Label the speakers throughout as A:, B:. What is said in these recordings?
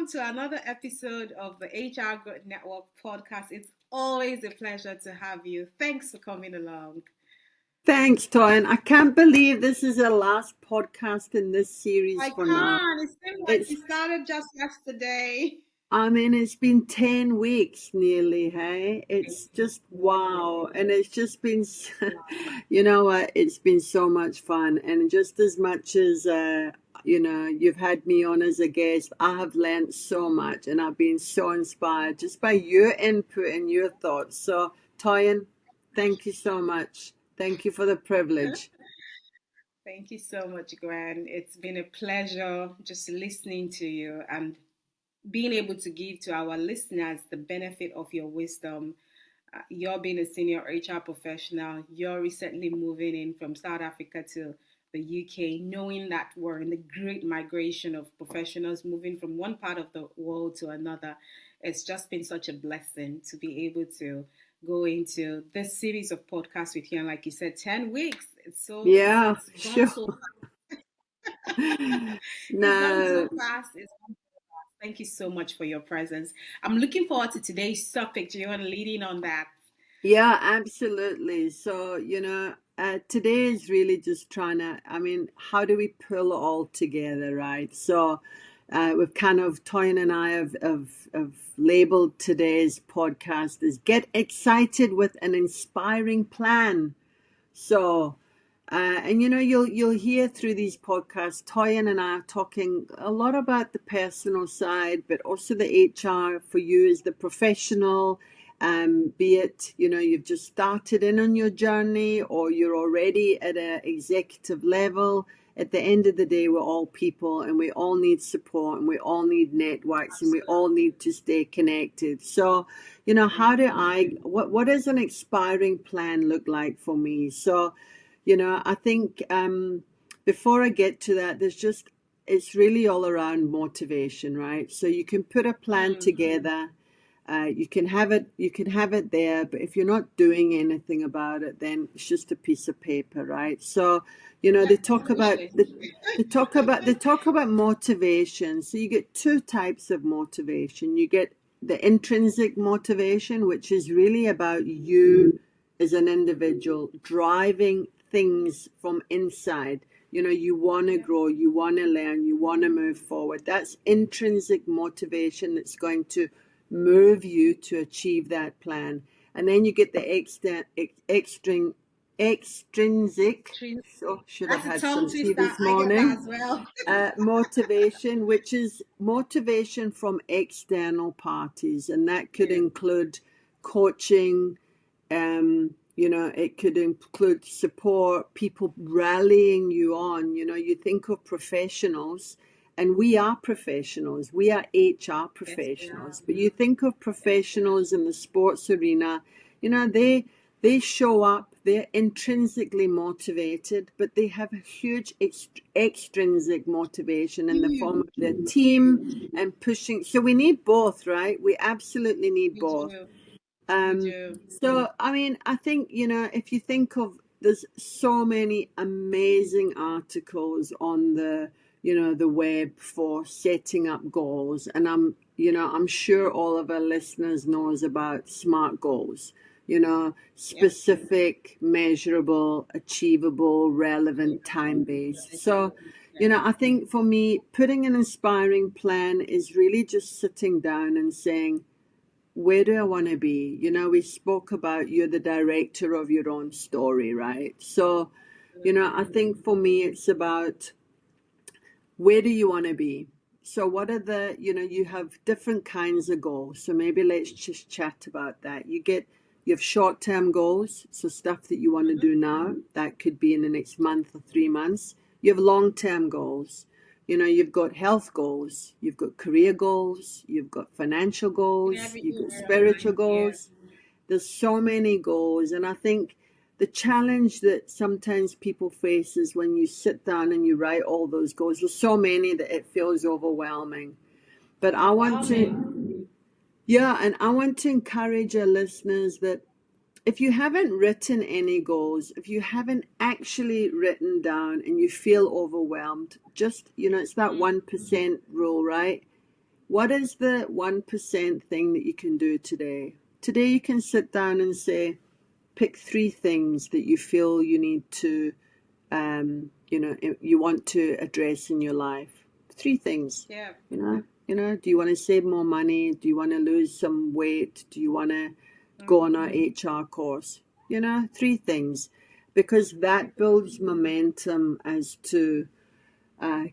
A: welcome to another episode of the HR Growth Network podcast. It's always a pleasure to have you. Thanks for coming along.
B: Thanks, Toyin. I can't believe this is our last podcast in this series
A: I
B: for now.
A: can't. It seems like
B: It's,
A: we started just yesterday.
B: it's been 10 weeks nearly, hey? It's just wow. And it's just been, you know what? It's been so much fun. And just as much as, you've had me on as a guest, I have learned so much and I've been so inspired just by your input and your thoughts. So, Toyin, thank you so much. Thank you for the privilege.
A: Thank you so much, Gwen. It's been a pleasure just listening to you and being able to give to our listeners the benefit of your wisdom. You're being a senior HR professional. You're recently moving in from South Africa to the UK, knowing that we're in the great migration of professionals moving from one part of the world to another. It's just been such a blessing to be able to go into this series of podcasts with you. And like you said, 10 weeks.
B: Yeah,
A: It's gone
B: sure.
A: so it's gone
B: No,
A: so fast. Thank you so much for your presence. I'm looking forward to today's topic. Do you want to lead in on that?
B: yeah, absolutely. So, today is really just how do we pull it all together, right? So, we've kind of, Toyin and I have labeled today's podcast as Get Excited with an Inspiring Plan. So, you'll hear through these podcasts, Toyin and I are talking a lot about the personal side, but also the HR for you as the professional. Be it you've just started in on your journey or you're already at an executive level. At the end of the day, we're all people and we all need support and we all need networks and we all need to stay connected. So, how do what does an inspiring plan look like for me? So, I think before I get to that, it's really all around motivation, right? So you can put a plan together, you can have it there, but if you're not doing anything about it, then it's just a piece of paper, right? So, they talk about motivation. So you get two types of motivation. You get the intrinsic motivation, which is really about you as an individual driving things from inside. You want to grow, you want to learn, you want to move forward. That's intrinsic motivation that's going to move you to achieve that plan. And then you get the extrinsic, so should have
A: That's a
B: had
A: tongue
B: some tea
A: twister.
B: this
A: I get that
B: morning,
A: as well.
B: motivation, which is motivation from external parties. And that could include coaching, it could include support, people rallying you on. You think of professionals, and we are professionals. We are HR
A: Yes, we are.
B: professionals. But you think of professionals in the sports arena, they show up, they're intrinsically motivated, but they have a huge extrinsic motivation in the form of their team and pushing. So we need both, right? We absolutely need
A: We
B: both.
A: do. We
B: Um,
A: do.
B: so, I think, if you think of, there's so many amazing articles on the web for setting up goals. And I'm sure all of our listeners knows about SMART goals,
A: Yep.
B: specific, measurable, achievable, relevant, time-based. So, I think for me, putting an inspiring plan is really just sitting down and saying, where do I want to be? We spoke about you're the director of your own story, right? So, I think for me, it's about where do you want to be? So, what are you have different kinds of goals. So, maybe let's just chat about that. You have short term goals, so stuff that you want to do now, that could be in the next month or 3 months. You have long term goals. You've got health goals, you've got career goals, you've got financial
A: In
B: goals,
A: every
B: you've got
A: area of
B: spiritual
A: life. Yeah.
B: goals. There's so many goals. And I think the challenge that sometimes people face is when you sit down and you write all those goals, there's so many that it feels overwhelming. But
A: Overwhelming.
B: I want to encourage our listeners that if you haven't written any goals, if you haven't actually written down and you feel overwhelmed, just, it's that 1% rule, right? what is the 1% thing that you can do today? Today you can sit down and say, pick three things that you feel you need to, you want to address in your life. Three things,
A: Yeah.
B: do you want to save more money? Do you want to lose some weight? Do you want to go on
A: Mm.
B: our HR course? Three things, because that builds momentum as to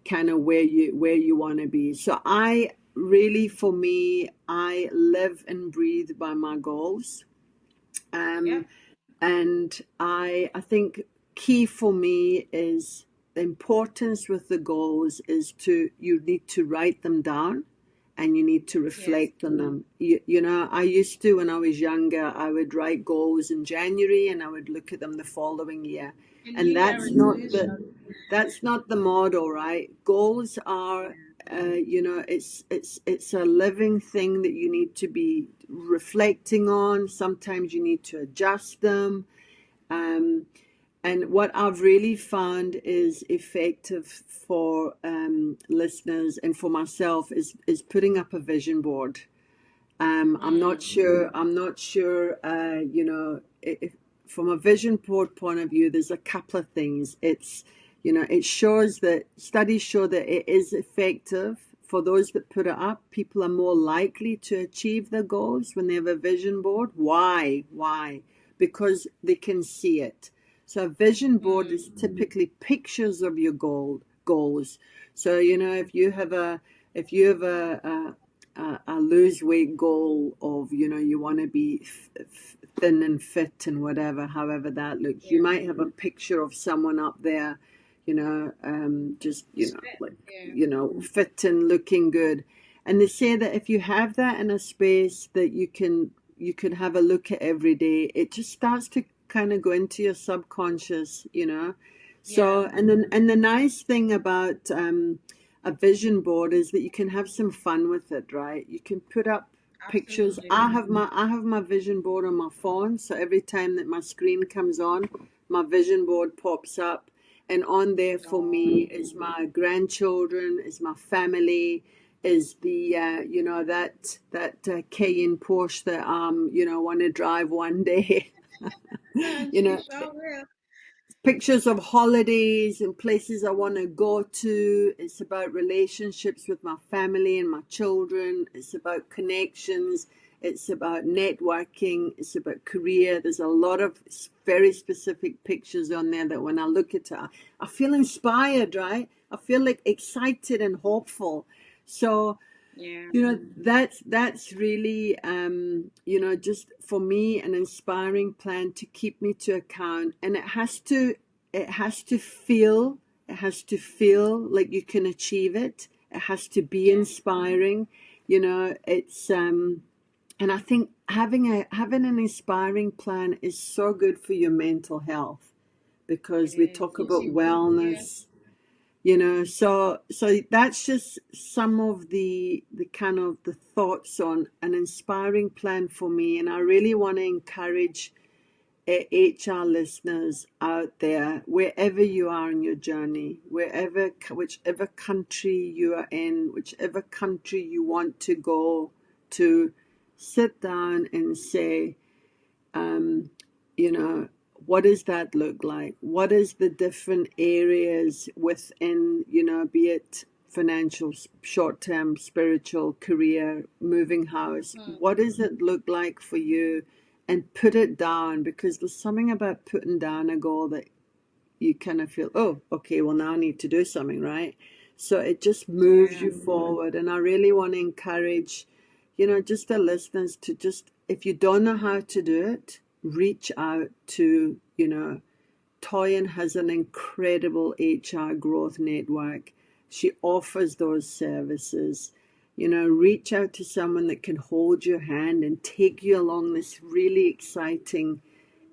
B: kind of where you want to be. So I really, for me, I live and breathe by my goals.
A: Yeah.
B: Um, and I think key for me is the importance with the goals is to you need to write them down and you need to
A: Yes.
B: reflect on them. I used to, when I was younger, I would write goals in January and I would look at them the following year.
A: A New
B: And
A: Year resolution.
B: that's not the model, right? Goals are, it's a living thing that you need to be reflecting on. Sometimes you need to adjust them. Um, and what I've really found is effective for listeners and for myself is putting up a vision board. I'm not
A: Mm.
B: sure. I'm not sure. If, from a vision board point of view, there's a couple of things. It shows that studies show that it is effective for those that put it up. People are more likely to achieve their goals when they have a vision board. Why? Why? Because they can see it. So a vision board
A: Mm.
B: is typically pictures of your goals. So if you have a lose weight goal of you want to be thin and fit and whatever, however that looks, you
A: Yeah.
B: might have a picture of someone up there, just
A: Fit.
B: like
A: Yeah.
B: fit and looking good. And they say that if you have that in a space that you can have a look at every day, it just starts to kind of go into your subconscious.
A: Yeah.
B: So, and the nice thing about a vision board is that you can have some fun with it, right? You can put up pictures.
A: Absolutely.
B: I have my vision board on my phone, so every time that my screen comes on, my vision board pops up, and on there for
A: Oh,
B: me is my grandchildren, is my family, is the that Cayenne Porsche that want to drive one day.
A: and
B: you
A: she
B: know
A: sure will.
B: Pictures of holidays and places I want to go to. It's about relationships with my family and my children. It's about connections. It's about networking. It's about career. There's a lot of very specific pictures on there that when I look at it, I feel inspired, right? I feel like excited and hopeful. So
A: Yeah.
B: that's really just for me an inspiring plan to keep me to account, and it has to feel like you can achieve it. It has to be
A: Yeah.
B: inspiring. It's and I think having an inspiring plan is so good for your mental health,
A: It
B: because we
A: is.
B: talk
A: Keeps
B: about
A: you going. Yeah.
B: wellness. So that's just some of the kind of the thoughts on an inspiring plan for me, and I really want to encourage HR listeners out there, wherever you are in your journey, whichever country you are in, whichever country you want to go to, sit down and say, um, you know, what does that look like? What is the different areas within, be it financial, short term, spiritual, career, moving house?
A: Mm.
B: What does it look like for you? And put it down, because there's something about putting down a goal that you kind of feel, oh, okay, well, now I need to do something, right? So it just moves
A: Yeah.
B: you forward. And I really want to encourage, just the listeners to just, if you don't know how to do it, reach out to, Toyin has an incredible HR growth network. She offers those services. Reach out to someone that can hold your hand and take you along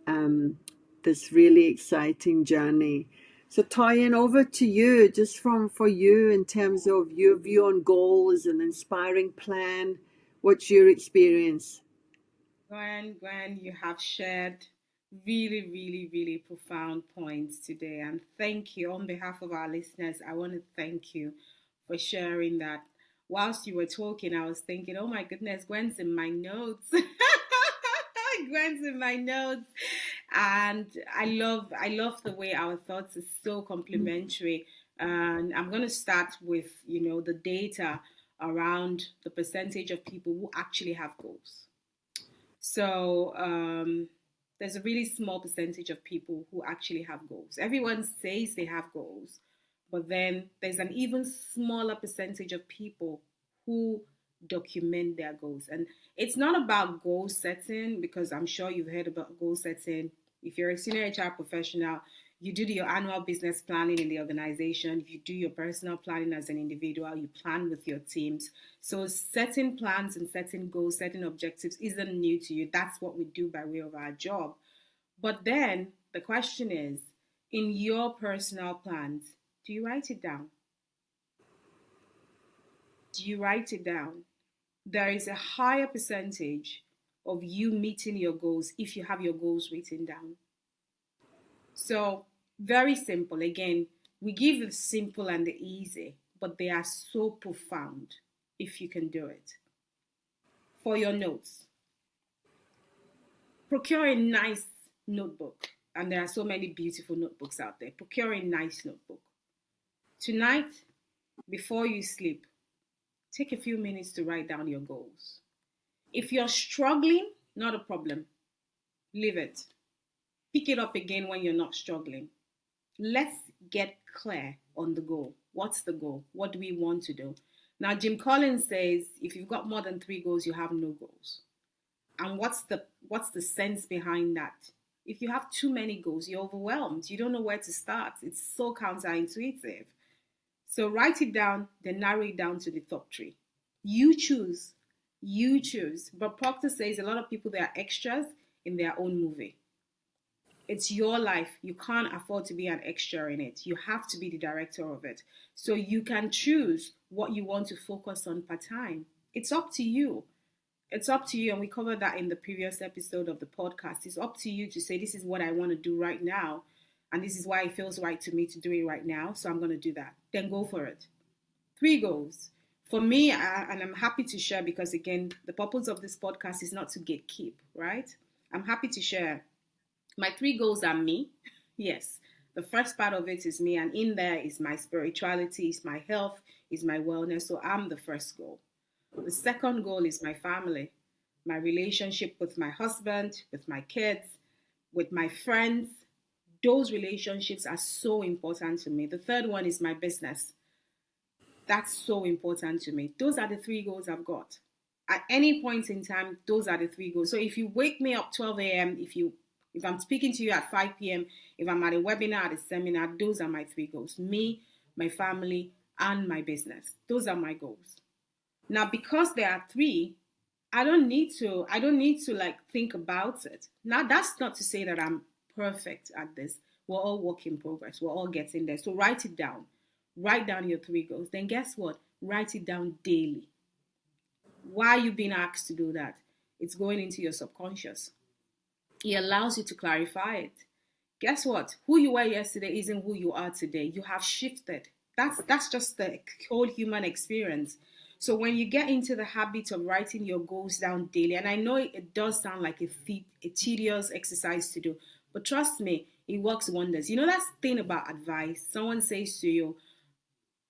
B: um, this really exciting journey. So, Tyann, over to you, just for you in terms of your view on goals and inspiring plan. What's your experience?
A: Gwen, you have shared really, really, really profound points today. And thank you. On behalf of our listeners, I want to thank you for sharing that. Whilst you were talking, I was thinking, oh my goodness, Gwen's in my notes. Gwen's in my notes. And I love the way our thoughts are so complementary. And I'm gonna start with, the data around the percentage of people who actually have goals. So there's a really small percentage of people who actually have goals. Everyone says they have goals, but then there's an even smaller percentage of people who document their goals. And it's not about goal setting, because I'm sure you've heard about goal setting. If you're a senior HR professional, you do your annual business planning in the organization, you do your personal planning as an individual, you plan with your teams. So setting plans and setting goals, setting objectives isn't new to you. That's what we do by way of our job. But then the question is, in your personal plans, do you write it down? Do you write it down? There is a higher percentage of you meeting your goals if you have your goals written down. So, very simple. Again, we give the simple and the easy, but they are so profound if you can do it. For your notes, procure a nice notebook. And there are so many beautiful notebooks out there. Procure a nice notebook. Tonight, before you sleep, take a few minutes to write down your goals. If you're struggling, not a problem. Leave it. Pick it up again when you're not struggling. Let's get clear on the goal. What's the goal? What do we want to do? Now, Jim Collins says if you've got more than 3 goals, you have no goals. And what's the sense behind that? If you have too many goals, you're overwhelmed. You don't know where to start. It's so counterintuitive. So write it down, then narrow it down to the top three. You choose. You choose. But Proctor says a lot of people, they are extras in their own movie. It's your life. You can't afford to be an extra in it. You have to be the director of it. So you can choose what you want to focus on per time. It's up to you. It's up to you. And we covered that in the previous episode of the podcast. It's up to you to say, this is what I want to do right now. And this is why it feels right to me to do it right now. So I'm going to do that. Then go for it. 3 goals. For me, and I'm happy to share, because again, the purpose of this podcast is not to gatekeep, right? I'm happy to share. My 3 goals are me. Yes, the first part of it is me, and in there is my spirituality, is my health, is my wellness. So I'm the first goal. The second goal is my family, my relationship with my husband, with my kids, with my friends. Those relationships are so important to me. The third one is my business. That's so important to me. Those are the 3 goals I've got. At any point in time, those are the 3 goals. So if you wake me up 12 a.m., if I'm speaking to you at 5 p.m., if I'm at a webinar, at a seminar, those are my 3 goals. Me, my family, and my business. Those are my goals. Now, because there are three, I don't need to like think about it. Now, that's not to say that I'm perfect at this. We're all work in progress. We're all getting there. So write it down. Write down your 3 goals. Then guess what? Write it down daily. Why are you being asked to do that? It's going into your subconscious. It allows you to clarify it. Guess what? Who you were yesterday isn't who you are today. You have shifted. That's just the whole human experience. So when you get into the habit of writing your goals down daily, and I know it does sound like a tedious exercise to do, but trust me, it works wonders. You know that thing about advice? Someone says to you,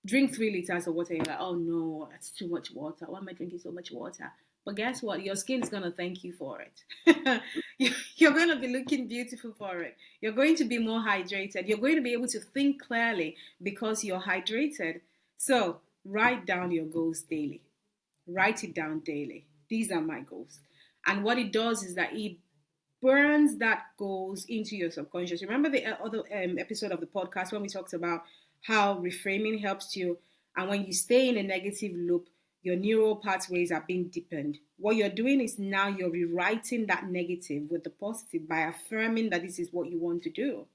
A: drink 3 liters of water. You're like, oh no, that's too much water. Why am I drinking so much water? But guess what? Your skin is going to thank you for it. You're going to be looking beautiful for it. You're going to be more hydrated. You're going to be able to think clearly because you're hydrated. So write down your goals daily. Write it down daily. These are my goals. And what it does is that it burns that goals into your subconscious. Remember the other episode of the podcast when we talked about how reframing helps you, and when you stay in a negative loop, your neural pathways are being deepened. What you're doing is now you're rewriting that negative with the positive by affirming that this is what you want to do.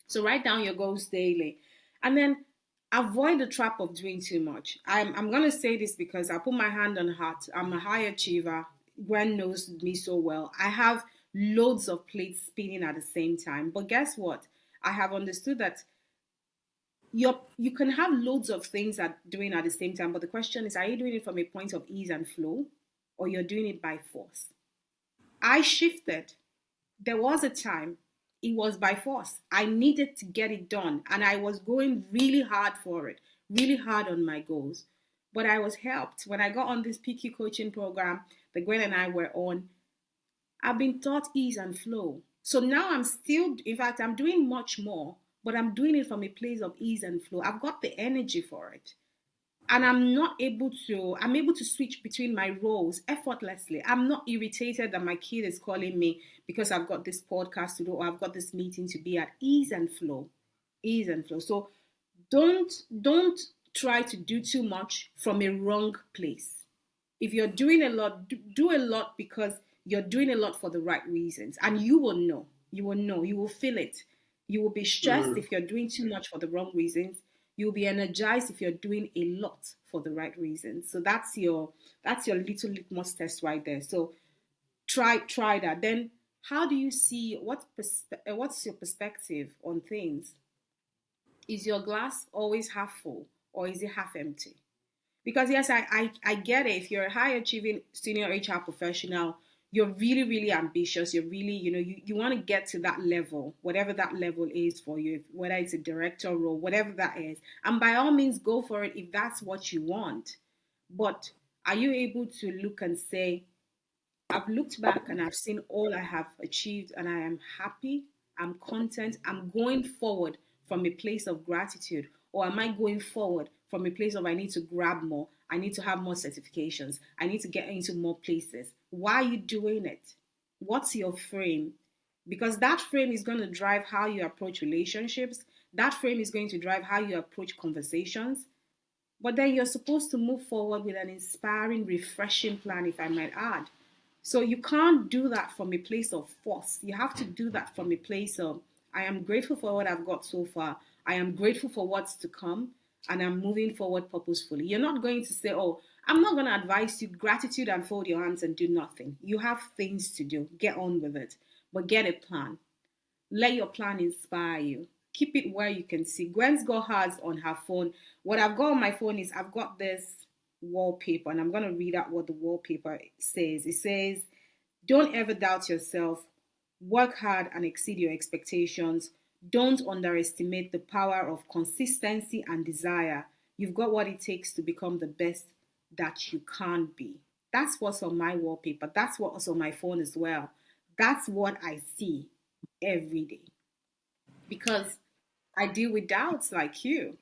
A: So write down your goals daily, and then avoid the trap of doing too much. I'm going to say this because I put my hand on heart. I'm a high achiever. Gwen knows me so well. I have loads of plates spinning at the same time. But guess what? I have understood that You can have loads of things doing at the same time, but the question is, are you doing it from a point of ease and flow, or you're doing it by force? I shifted. There was a time it was by force. I needed to get it done, and I was going really hard for it, really hard on my goals. But I was helped when I got on this PQ coaching program that Gwen and I were on. I've been taught ease and flow. So now I'm still, in fact, I'm doing much more, but I'm doing it from a place of ease and flow. I've got the energy for it. And I'm able to switch between my roles effortlessly. I'm not irritated that my kid is calling me because I've got this podcast to do or I've got this meeting to be at. Ease and flow. Ease and flow. So don't try to do too much from a wrong place. If you're doing a lot, do a lot because you're doing a lot for the right reasons. And you will know. You will know. You will feel it. You will be stressed
B: Mm.
A: if you're doing too much for the wrong reasons. You'll be energized if you're doing a lot for the right reasons. So that's your little litmus test right there. So try that. Then how do you see what's your perspective on things? Is your glass always half full or is it half empty? Because yes, I get it. If you're a high achieving senior HR professional, you're really, really ambitious. You're really, you want to get to that level, whatever that level is for you, whether it's a director role, whatever that is. And by all means, go for it if that's what you want. But are you able to look and say, I've looked back and I've seen all I have achieved and I am happy, I'm content, I'm going forward from a place of gratitude? Or am I going forward from a place of I need to grab more, I need to have more certifications, I need to get into more places? Why are you doing it? What's your frame? Because that frame is going to drive how you approach relationships. That frame is going to drive how you approach conversations. But then you're supposed to move forward with an inspiring, refreshing plan, if I might add. So you can't do that from a place of force. You have to do that from a place of, I am grateful for what I've got so far. I am grateful for what's to come, and I'm moving forward purposefully. You're not going to say, oh, I'm not going to advise you gratitude and fold your hands and do nothing. You have things to do. Get on with it. But get a plan. Let your plan inspire you. Keep it where you can see. Gwen's got hers on her phone. What I've got on my phone is I've got this wallpaper, and I'm going to read out what the wallpaper says. It says, don't ever doubt yourself. Work hard and exceed your expectations. Don't underestimate the power of consistency and desire. You've got what it takes to become the best that you can be. That's what's on my wallpaper. That's what's on my phone as well. That's what I see every day because I deal with doubts like you.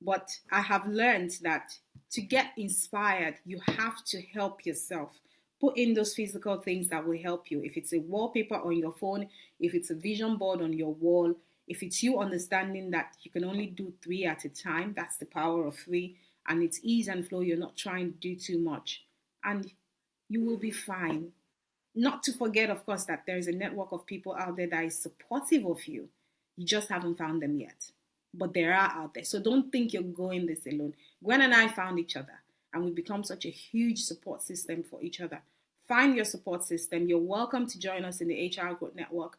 A: But I have learned that to get inspired, you have to help yourself. Put in those physical things that will help you. If it's a wallpaper on your phone, if it's a vision board on your wall, if it's you understanding that you can only do three at a time, that's the power of three, and it's ease and flow, you're not trying to do too much, and you will be fine. Not to forget, of course, that there is a network of people out there that is supportive of you. You just haven't found them yet. But there are out there. So don't think you're going this alone. Gwen and I found each other and we become such a huge support system for each other. Find your support system. You're welcome to join us in the HR Growth Network.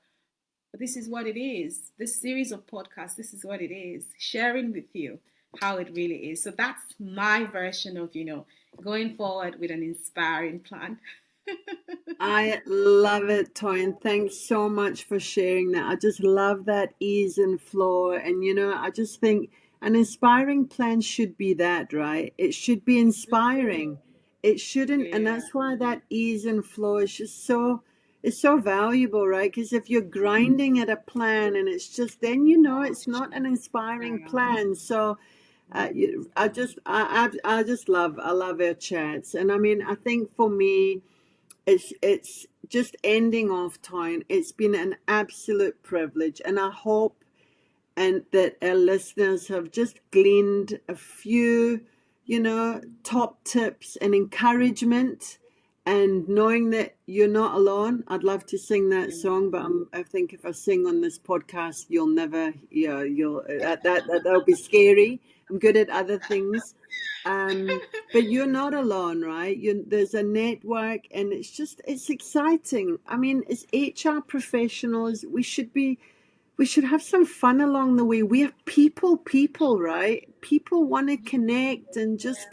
A: But this is what it is. This series of podcasts, this is what it is. Sharing with you how it really is. So that's my version of, going forward with an inspiring plan.
B: I love it, Toyin. Thanks so much for sharing that. I just love that ease and flow. And, I just think an inspiring plan should be that, right? It should be inspiring. It shouldn't, and
A: Yeah.
B: that's why that ease and flow is just it's so valuable, right? Because if you're grinding at a plan and it's just, then it's not an inspiring plan. So, I love our chats. And I mean, I think for me, it's just ending off time. It's been an absolute privilege, and I hope and that our listeners have just gleaned a few, top tips and encouragement. And knowing that you're not alone, I'd love to sing that song, but I think if I sing on this podcast, you'll never, you'll that'll be scary. I'm good at other things, but you're not alone, right? There's a network, and it's exciting. I mean, as HR professionals, we should be we should have some fun along the way. We are people, right? People want to connect and just,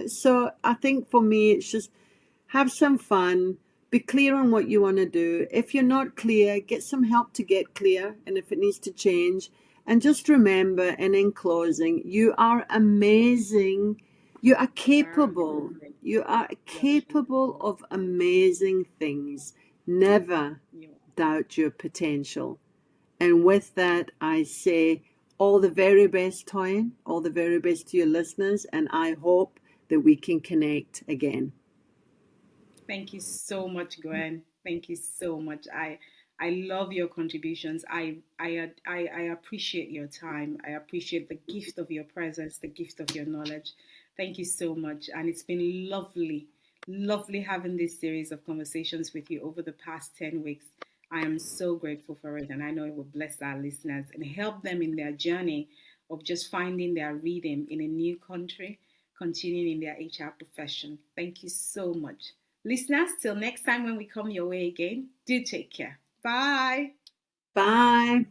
B: so I think for me, it's just have some fun, be clear on what you want to do. If you're not clear, get some help to get clear, and if it needs to change. And just remember, and in closing, you are amazing. You are
A: Wow.
B: capable. You are capable of amazing things. Never
A: You
B: doubt your potential. And with that, I say all the very best, Toyin, all the very best to your listeners, and I hope that we can connect again.
A: Thank you so much, Gwen. Thank you so much. I love your contributions. I appreciate your time. I appreciate the gift of your presence, the gift of your knowledge. Thank you so much. And it's been lovely, lovely having this series of conversations with you over the past 10 weeks. I am so grateful for it, and I know it will bless our listeners and help them in their journey of just finding their rhythm in a new country, continuing in their HR profession. Thank you so much. Listeners, till next time when we come your way again, do take care. Bye.
B: Bye.